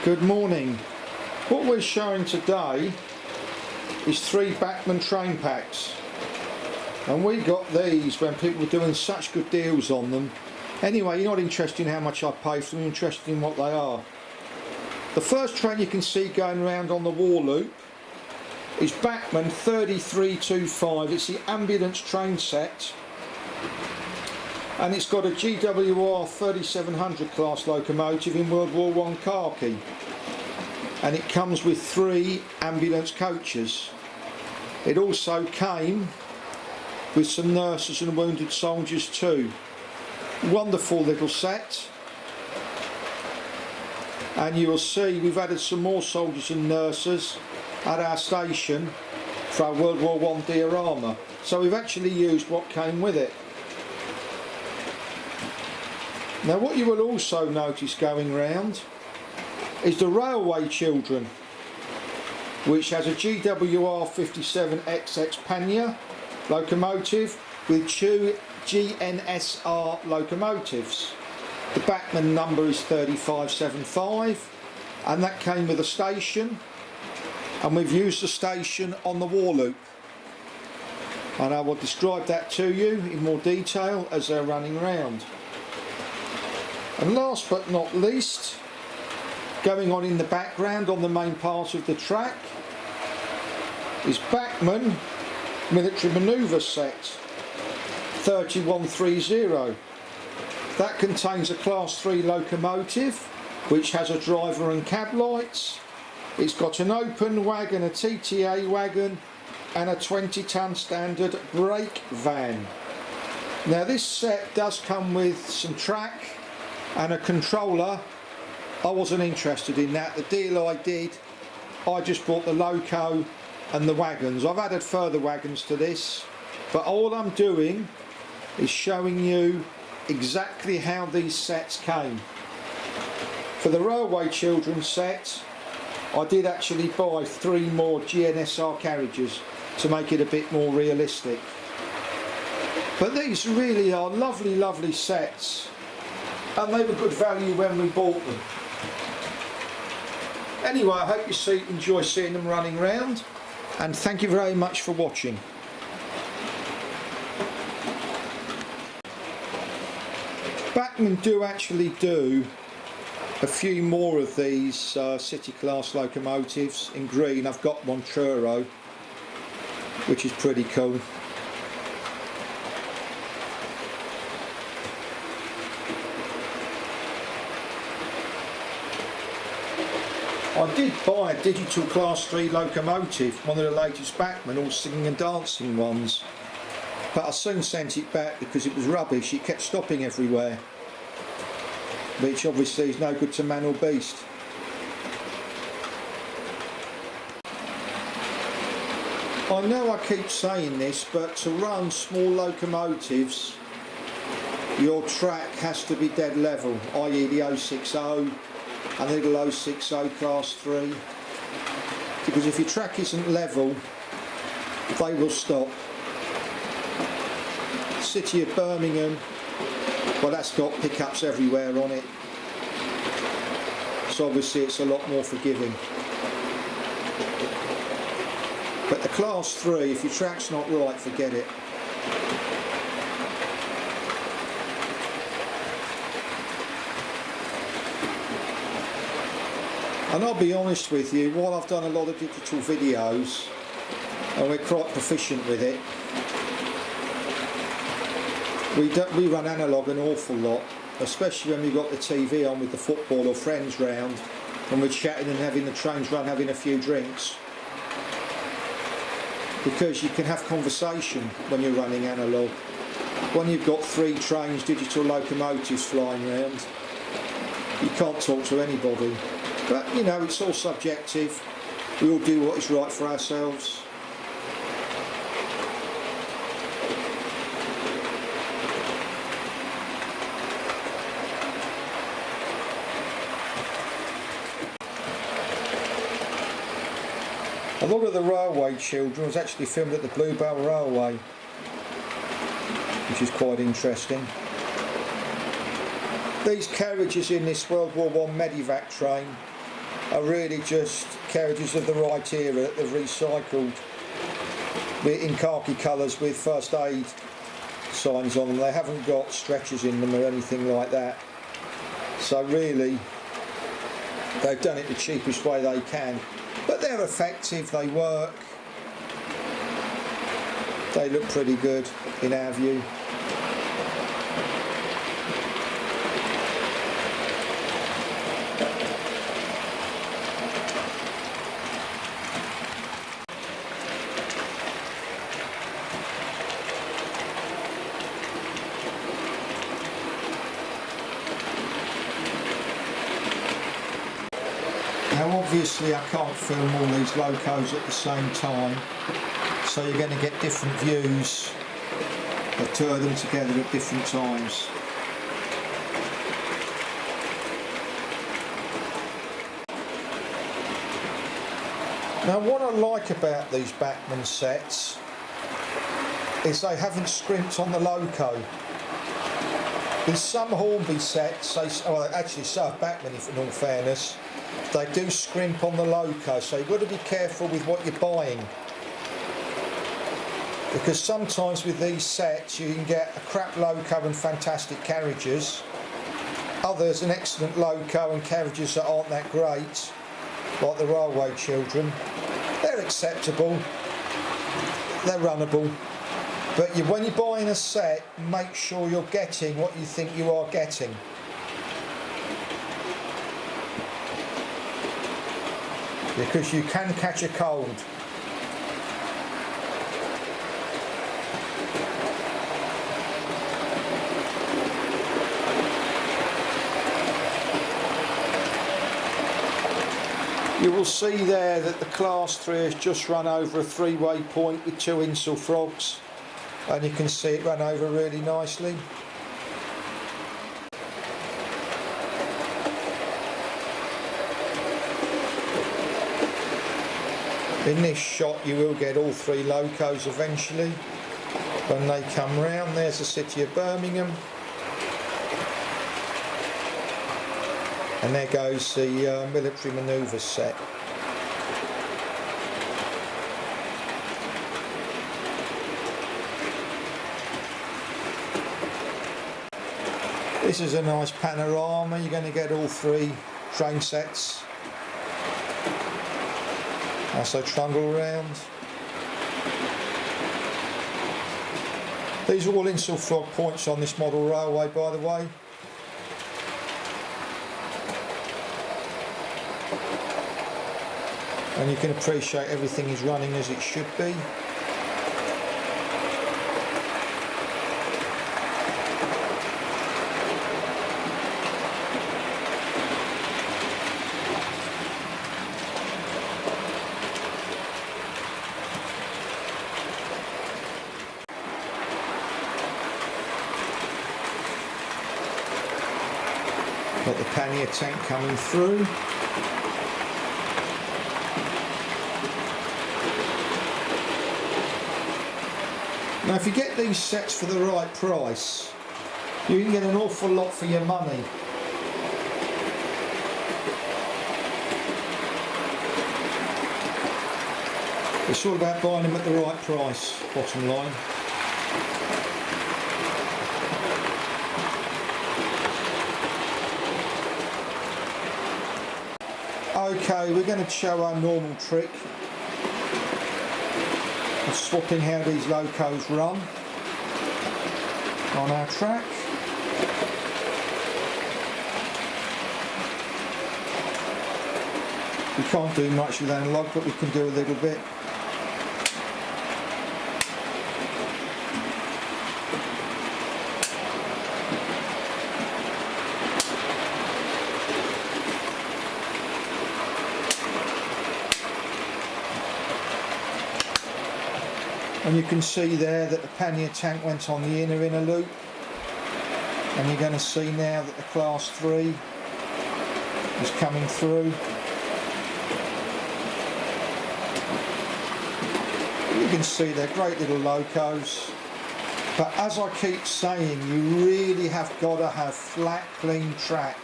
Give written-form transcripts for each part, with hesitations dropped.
Good morning. What we're showing today is 3 Bachmann train packs, and we got these when people were doing such good deals on them. Anyway, you're not interested in how much I pay for them, you're interested in what they are. The first train you can see going around on the war loop is Bachmann 3325. It's the ambulance train set, and it's got a GWR 3700 class locomotive in World War I khaki, and it comes with 3 ambulance coaches. It also came with some nurses and wounded soldiers too. Wonderful little set, and you will see we've added some more soldiers and nurses at our station for our World War I diorama, so we've actually used what came with it. Now what you will also notice going round is the Railway Children, which has a GWR 57XX Pannier locomotive with 2 GNSR locomotives. The Bachmann number is 3575, and that came with a station, and we've used the station on the war loop, and I will describe that to you in more detail as they're running round. And last but not least, going on in the background on the main part of the track is Bachmann military manoeuvres set 3130. That contains a class 3 locomotive which has a driver and cab lights. It's got an open wagon, a TTA wagon, and a 20-ton standard brake van. Now this set does come with some track and a controller. I wasn't interested in that. The deal I did, I just bought the loco and the wagons. I've added further wagons to this, but all I'm doing is showing you exactly how these sets came. For the Railway Children set, I did actually buy 3 more GNSR carriages to make it a bit more realistic. But these really are lovely, lovely sets, and they were good value when we bought them. Anyway, I hope you enjoy seeing them running round, and thank you very much for watching. Bachmann do actually do a few more of these city class locomotives in green. I've got one Truro, which is pretty cool. I did buy a digital class 3 locomotive, one of the latest Bachmann, all singing and dancing ones, but I soon sent it back because it was rubbish. It kept stopping everywhere, which obviously is no good to man or beast. I know I keep saying this, but to run small locomotives, your track has to be dead level, i.e. the 060 and the little 060 class 3, because if your track isn't level, they will stop. City of Birmingham, well, that's got pickups everywhere on it, so obviously it's a lot more forgiving. But the class 3, if your track's not right, forget it. And I'll be honest with you, while I've done a lot of digital videos and we're quite proficient with it, we run analogue an awful lot, especially when we've got the TV on with the football or friends round and we're chatting and having the trains run, having a few drinks, because you can have conversation when you're running analogue. When you've got 3 trains, digital locomotives flying around, you can't talk to anybody. But you know, it's all subjective. We all do what is right for ourselves. A lot of the Railway Children was actually filmed at the Bluebell Railway, which is quite interesting. These carriages in this World War I medevac train are really just carriages of the right era that they've recycled in khaki colours with first aid signs on them. They haven't got stretchers in them or anything like that. So really, they've done it the cheapest way they can. But they're effective, they work. They look pretty good in our view. Now obviously I can't film all these locos at the same time, so you're going to get different views of two of them together at different times. Now what I like about these Bachmann sets is they haven't scrimped on the loco. In some Hornby sets, well actually so have Bachmann in all fairness, they do scrimp on the loco, so you've got to be careful with what you're buying. Because sometimes with these sets you can get a crap loco and fantastic carriages, others an excellent loco and carriages that aren't that great, like the Railway Children. They're acceptable, they're runnable, but when you're buying a set, make sure you're getting what you think you are getting. Because you can catch a cold. You will see there that the Class 3 has just run over a three-way point with two insel frogs, and you can see it run over really nicely. In this shot you will get all three locos eventually when they come round. There's the city of Birmingham, and there goes the military manoeuvres set. This is a nice panorama. You're going to get all three train sets as they trundle around. These are all insel frog points on this model railway, by the way. And you can appreciate everything is running as it should be. Got the Pannier Tank coming through. Now if you get these sets for the right price, you can get an awful lot for your money. It's all about buying them at the right price, bottom line. Okay, we're going to show our normal trick of swapping how these locos run on our track. We can't do much with analog, but we can do a little bit. And you can see there that the Pannier Tank went on the inner loop, and you're going to see now that the Class 3 is coming through. You can see they're great little locos, but as I keep saying, you really have got to have flat, clean track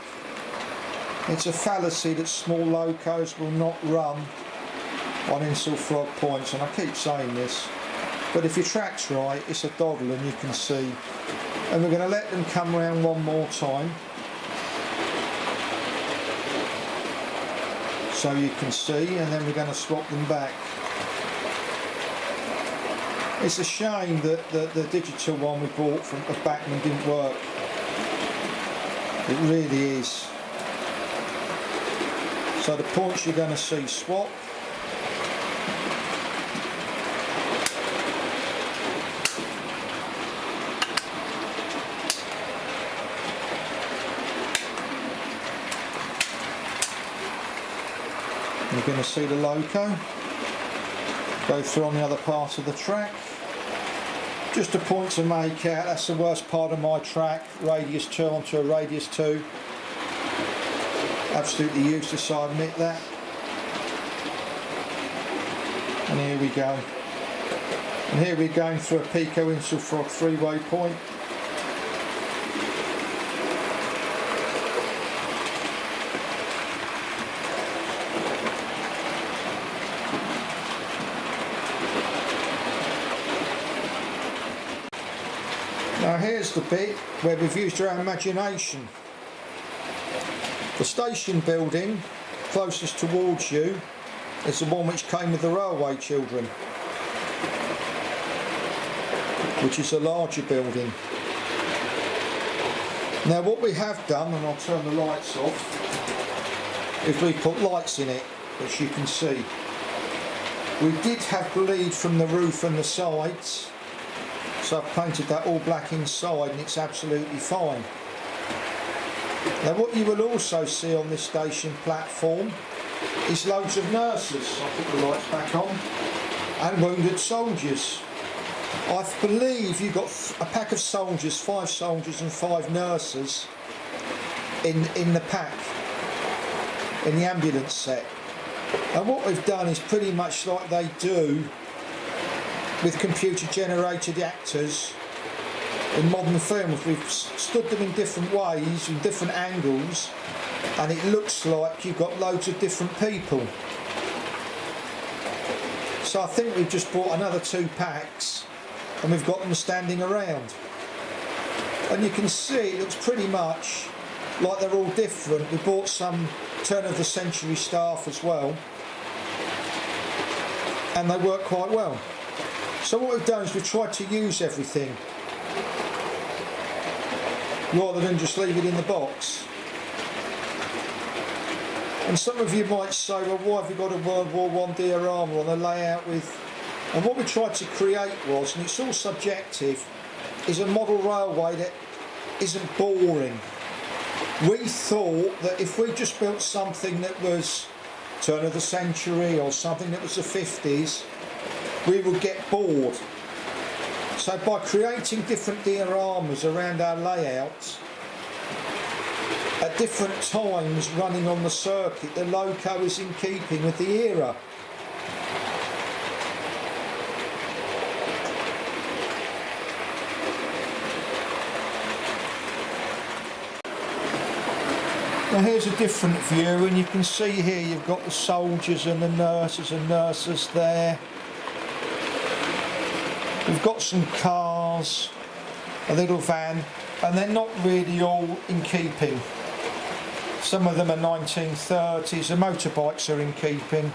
It's a fallacy that small locos will not run on insel frog points, and I keep saying this, but if your track's right, it's a doddle, and you can see. And we're going to let them come round one more time, so you can see, and then we're going to swap them back. It's a shame that the digital one we bought from Bachmann didn't work. It really is. So the points you're going to see swap. You're going to see the loco go through on the other part of the track. Just a point to make out, that's the worst part of my track, radius 2 onto a radius 2. Absolutely useless, I admit that. And here we go. And here we're going through a Pico insel frog 3-way point. Now here's the bit where we've used our imagination. The station building closest towards you is the one which came with the railway children, which is a larger building. Now what we have done, and I'll turn the lights off, is we put lights in it, which you can see. We did have bleed from the roof and the sides, so I've painted that all black inside and it's absolutely fine. Now what you will also see on this station platform is loads of nurses, I'll put the lights back on, and wounded soldiers. I believe you've got a pack of soldiers, 5 soldiers and 5 nurses in the pack, in the ambulance set. And what we've done is pretty much like they do with computer generated actors in modern films. We've stood them in different ways, in different angles, and it looks like you've got loads of different people. So I think we've just bought another 2 packs and we've got them standing around. And you can see it looks pretty much like they're all different. We bought some turn of the century staff as well, and they work quite well. So what we've done is we've tried to use everything rather than just leave it in the box. And some of you might say, well, why have you got a World War I diorama on a layout with... And what we tried to create was, and it's all subjective, is a model railway that isn't boring. We thought that if we just built something that was turn of the century or something that was the 50s, we would get bored. So by creating different dioramas around our layouts at different times running on the circuit, the loco is in keeping with the era. Now here's a different view, and you can see here you've got the soldiers and the nurses there. We've got some cars, a little van, and they're not really all in keeping. Some of them are 1930s, the motorbikes are in keeping,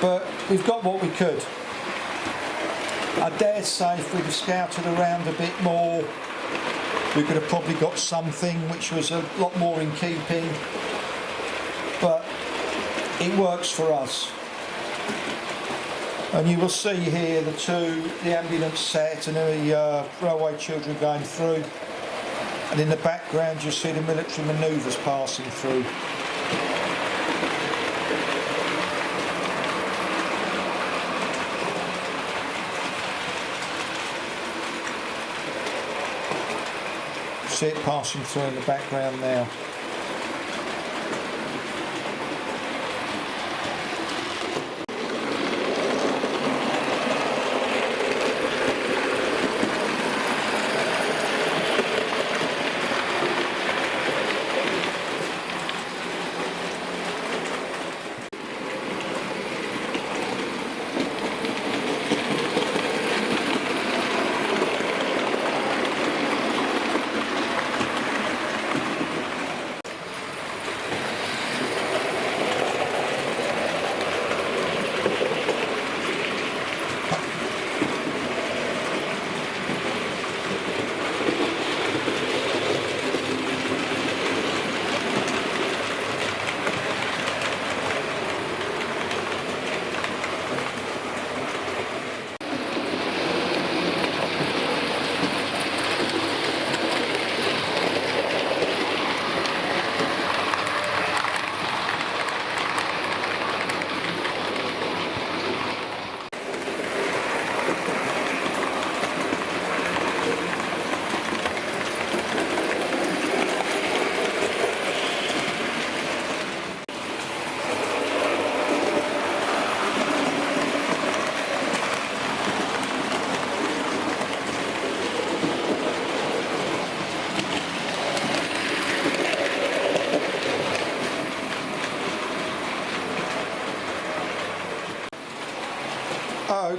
but we've got what we could. I dare say if we'd have scouted around a bit more, we could have probably got something which was a lot more in keeping, but it works for us. And you will see here the ambulance set and the railway children going through, and in the background you'll see the military manoeuvres passing through. See it passing through in the background now.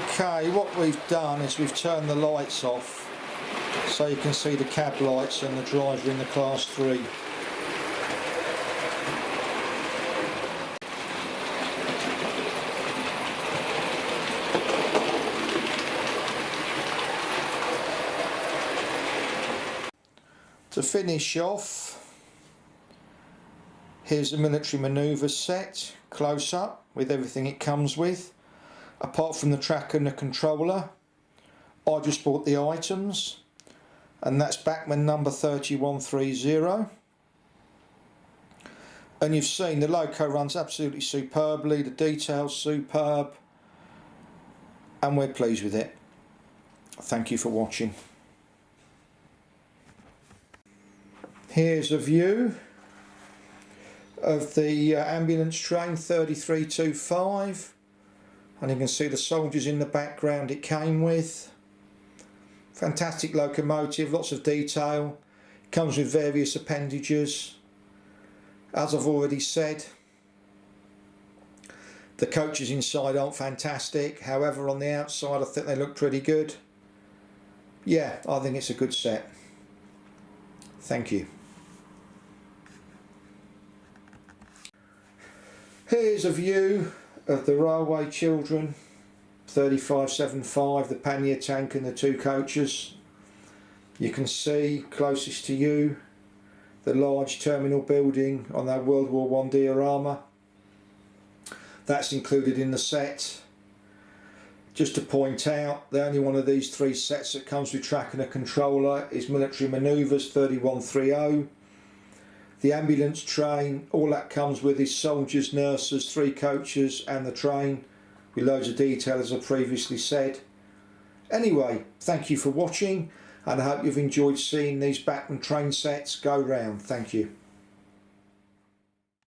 Okay, what we've done is we've turned the lights off so you can see the cab lights and the driver in the Class 3. To finish off, here's the military manoeuvres set, close up, with everything it comes with. Apart from the tracker and the controller, I just bought the items, and that's Bachmann number 3130. And you've seen the loco runs absolutely superbly, the detail's superb, and we're pleased with it. Thank you for watching. Here's a view of the ambulance train 3325, and you can see the soldiers in the background it came with. Fantastic locomotive, lots of detail, comes with various appendages. As I've already said, the coaches inside aren't fantastic, however on the outside I think they look pretty good. Yeah, I think it's a good set. Thank you. Here's a view of the Railway Children 3575, the Pannier Tank and the two coaches. You can see closest to you the large terminal building on that World War I diorama. That's included in the set. Just to point out, the only one of these three sets that comes with track and a controller is Military Manoeuvres 3130. The ambulance train, all that comes with is soldiers, nurses, three coaches and the train, with loads of detail as I previously said. Anyway, thank you for watching, and I hope you've enjoyed seeing these Bachmann train sets go round. Thank you.